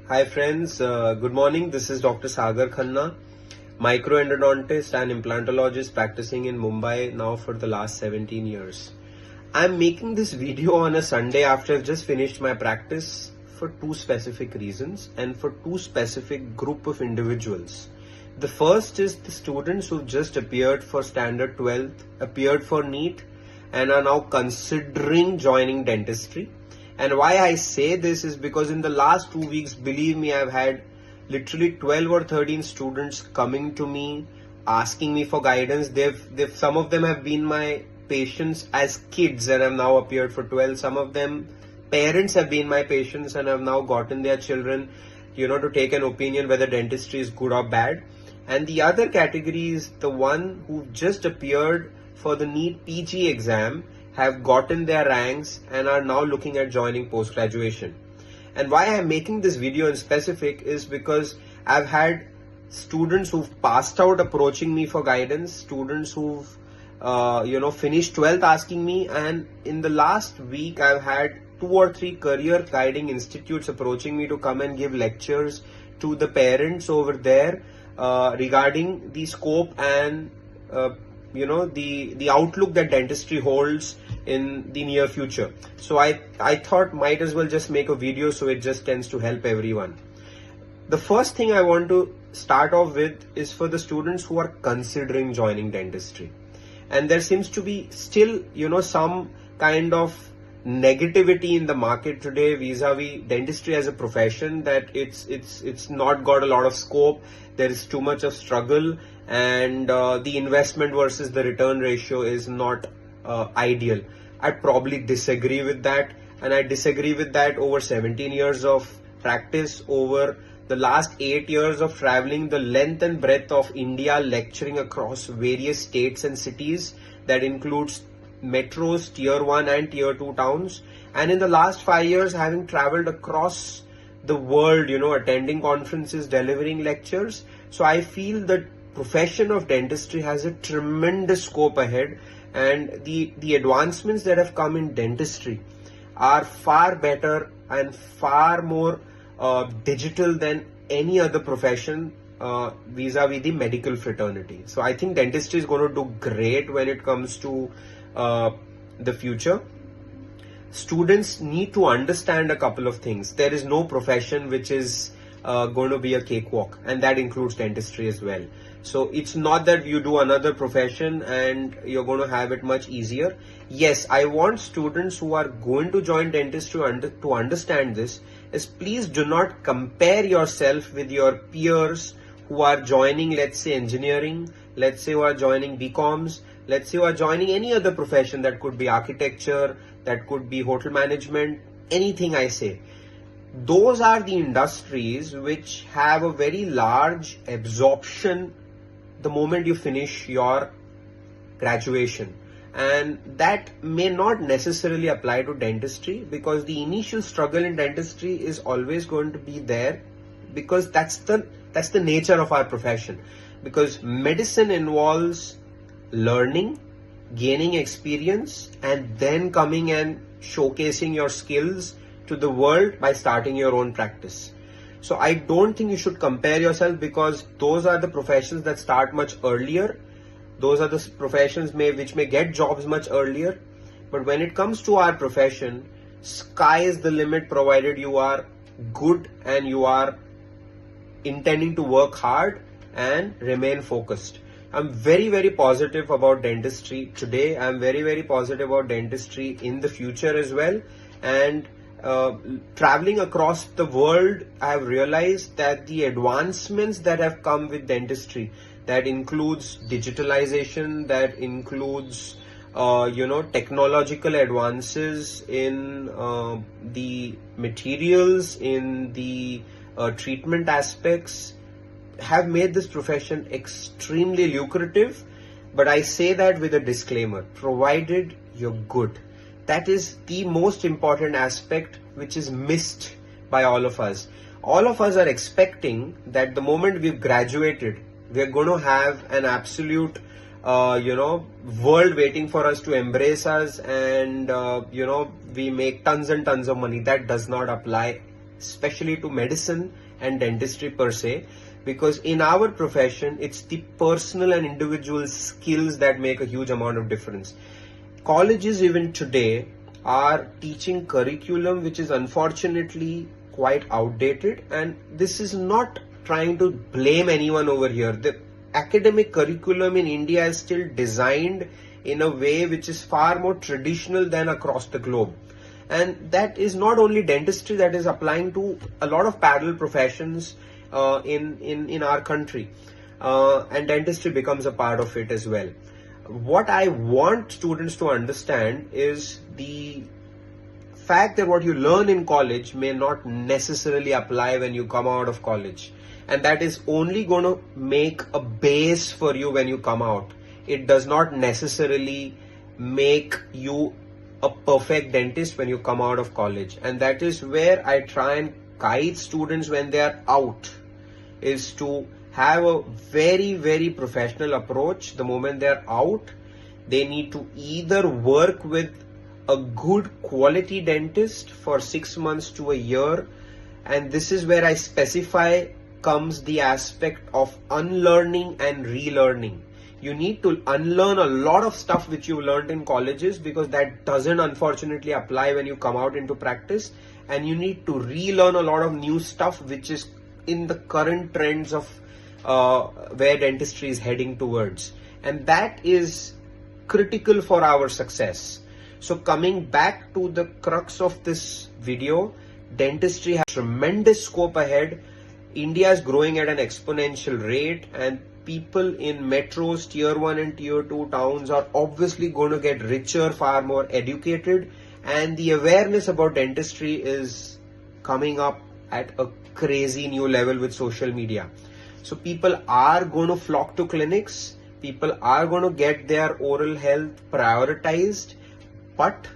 Hi friends, good morning. This is Dr. Sagar Khanna, micro-endodontist and implantologist practicing in Mumbai now for the last 17 years. I'm making this video on a Sunday after I've just finished my practice for two specific reasons and for two specific group of individuals. The first is the students who've just appeared for Standard 12th, appeared for NEET and are now considering joining dentistry. And why I say this is because in the last 2 weeks, believe me, I've had literally 12 or 13 students coming to me, asking me for guidance. Some of them have been my patients as kids and have now appeared for 12. Some of them, parents have been my patients and have now gotten their children, to take an opinion whether dentistry is good or bad. And the other category is the one who just appeared for the NEET PG exam, have gotten their ranks and are now looking at joining post-graduation. And why I'm making this video in specific is because I've had students who've passed out approaching me for guidance, students who've finished 12th asking me, and in the last week I've had 2 or 3 career guiding institutes approaching me to come and give lectures to the parents over there regarding the scope and the outlook that dentistry holds in the near future. So I thought might as well just make a video so it just tends to help everyone. The first thing I want to start off with is for the students who are considering joining dentistry. And there seems to be still, some kind of negativity in the market today vis-a-vis dentistry as a profession, that it's not got a lot of scope, there is too much of struggle, and the investment versus the return ratio is not ideal. I probably disagree with that, and I disagree with that over 17 years of practice, over the last 8 years of traveling the length and breadth of India, lecturing across various states and cities. That includes metros, tier 1 and tier 2 towns, and in the last 5 years having traveled across the world, attending conferences, delivering lectures. So I feel that profession of dentistry has a tremendous scope ahead, and the advancements that have come in dentistry are far better and far more digital than any other profession vis-a-vis the medical fraternity. So I think dentistry is going to do great when it comes to the future. Students need to understand a couple of things. There is no profession which is going to be a cakewalk, and that includes dentistry as well. So it's not that you do another profession and you're going to have it much easier. Yes, I want students who are going to join dentistry to understand this is, please do not compare yourself with your peers who are joining, let's say, engineering, let's say who are joining BComs, let's say who are joining any other profession. That could be architecture, that could be hotel management, anything I say. Those are the industries which have a very large absorption the moment you finish your graduation, and that may not necessarily apply to dentistry, because the initial struggle in dentistry is always going to be there, because that's the nature of our profession. Because medicine involves learning, gaining experience, and then coming and showcasing your skills to the world by starting your own practice. So I don't think you should compare yourself, because those are the professions that start much earlier. Those are the professions which may get jobs much earlier. But when it comes to our profession, sky is the limit, provided you are good and you are intending to work hard and remain focused. I'm very, very positive about dentistry today. I'm very, very positive about dentistry in the future as well. And traveling across the world, I have realized that the advancements that have come with dentistry, that includes digitalization, that includes technological advances in the materials, in the treatment aspects, have made this profession extremely lucrative. But I say that with a disclaimer, provided you're good. That is the most important aspect which is missed by all of us. All of us are expecting that the moment we've graduated, we're going to have an absolute world waiting for us to embrace us, and we make tons and tons of money. That does not apply especially to medicine and dentistry per se, because in our profession, it's the personal and individual skills that make a huge amount of difference. Colleges even today are teaching curriculum which is unfortunately quite outdated, and this is not trying to blame anyone over here. The academic curriculum in India is still designed in a way which is far more traditional than across the globe. And that is not only dentistry, that is applying to a lot of parallel professions in our country. And dentistry becomes a part of it as well. What I want students to understand is the fact that what you learn in college may not necessarily apply when you come out of college. And that is only going to make a base for you when you come out. It does not necessarily make you a perfect dentist when you come out of college. And that is where I try and guide students when they are out, is to have a very, very professional approach. The moment they're out, they need to either work with a good quality dentist for 6 months to a year. And this is where I specify comes the aspect of unlearning and relearning. You need to unlearn a lot of stuff which you learned in colleges, because that doesn't unfortunately apply when you come out into practice. And you need to relearn a lot of new stuff which is in the current trends of where dentistry is heading towards. And that is critical for our success. So coming back to the crux of this video, dentistry has tremendous scope ahead. India is growing at an exponential rate, and people in metros, tier 1 and tier 2 towns are obviously going to get richer, far more educated, and the awareness about dentistry is coming up at a crazy new level with social media. So people are going to flock to clinics, people are going to get their oral health prioritized, but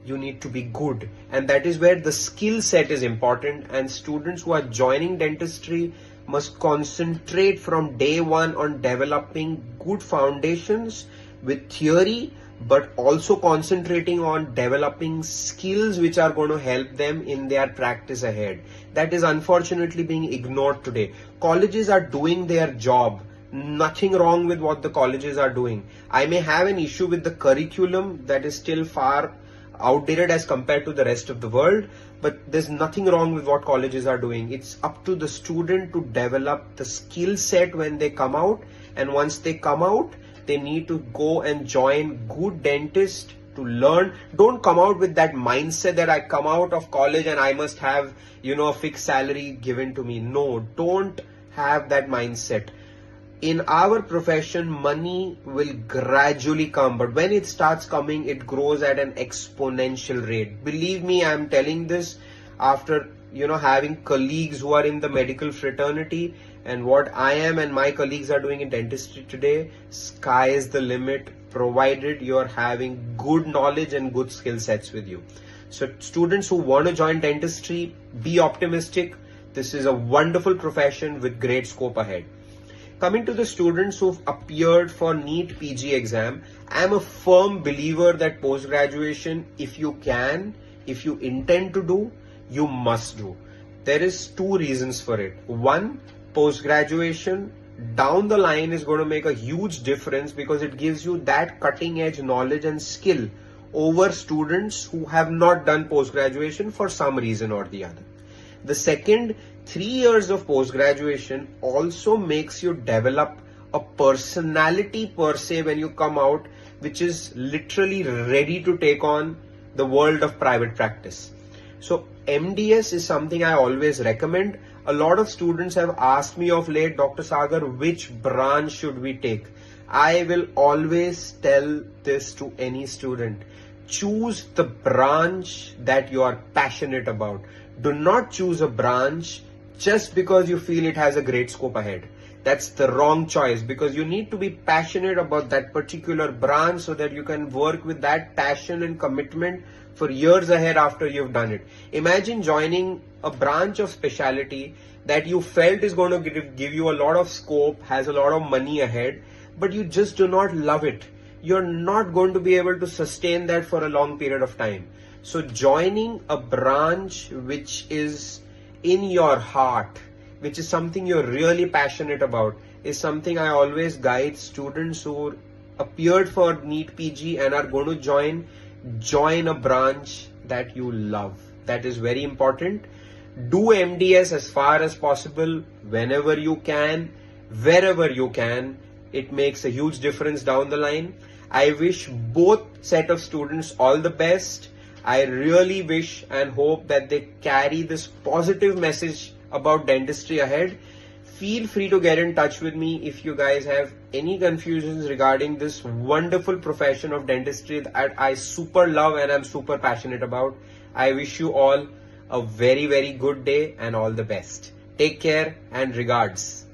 you need to be good. And that is where the skill set is important, and students who are joining dentistry must concentrate from day one on developing good foundations with theory, but also concentrating on developing skills which are going to help them in their practice ahead. That is unfortunately being ignored today. Colleges are doing their job. Nothing wrong with what the colleges are doing. I may have an issue with the curriculum that is still far outdated as compared to the rest of the world, but there's nothing wrong with what colleges are doing. It's up to the student to develop the skill set when they come out, and once they come out, they need to go and join good dentists to learn. Don't come out with that mindset that I come out of college and I must have, a fixed salary given to me. No, don't have that mindset. In our profession, money will gradually come, but when it starts coming, it grows at an exponential rate. Believe me, I'm telling this after, having colleagues who are in the medical fraternity, and what I am and my colleagues are doing in dentistry today. Sky is the limit, provided you're having good knowledge and good skill sets with you. So students who want to join dentistry, be optimistic. This is a wonderful profession with great scope ahead. Coming to the students who've appeared for NEET PG exam, I am a firm believer that post-graduation, if you intend to do, you must do. There is 2 reasons for it. One, post-graduation down the line is going to make a huge difference, because it gives you that cutting-edge knowledge and skill over students who have not done post-graduation for some reason or the other. The second, 3 years of post-graduation also makes you develop a personality per se when you come out, which is literally ready to take on the world of private practice. So MDS is something I always recommend. A lot of students have asked me of late, Dr. Sagar, which branch should we take? I will always tell this to any student. Choose the branch that you are passionate about. Do not choose a branch just because you feel it has a great scope ahead. That's the wrong choice, because you need to be passionate about that particular branch so that you can work with that passion and commitment for years ahead after you've done it. Imagine joining a branch of specialty that you felt is going to give you a lot of scope, has a lot of money ahead, but you just do not love it. You're not going to be able to sustain that for a long period of time. So joining a branch which is in your heart, which is something you're really passionate about, is something I always guide students who appeared for NEET PG and are going to join a branch that you love. That is very important. Do MDS as far as possible, whenever you can, wherever you can. It makes a huge difference down the line. I wish both set of students all the best. I really wish and hope that they carry this positive message about dentistry ahead. Feel free to get in touch with me if you guys have any confusions regarding this wonderful profession of dentistry that I super love and I'm super passionate about. I wish you all a very, very good day and all the best. Take care and regards.